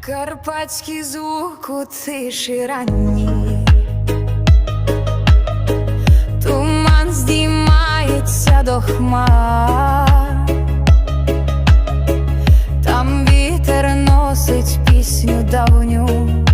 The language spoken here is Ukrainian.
Карпатський звук у тиші ранній, туман здіймається до хмар, там вітер носить пісню давню.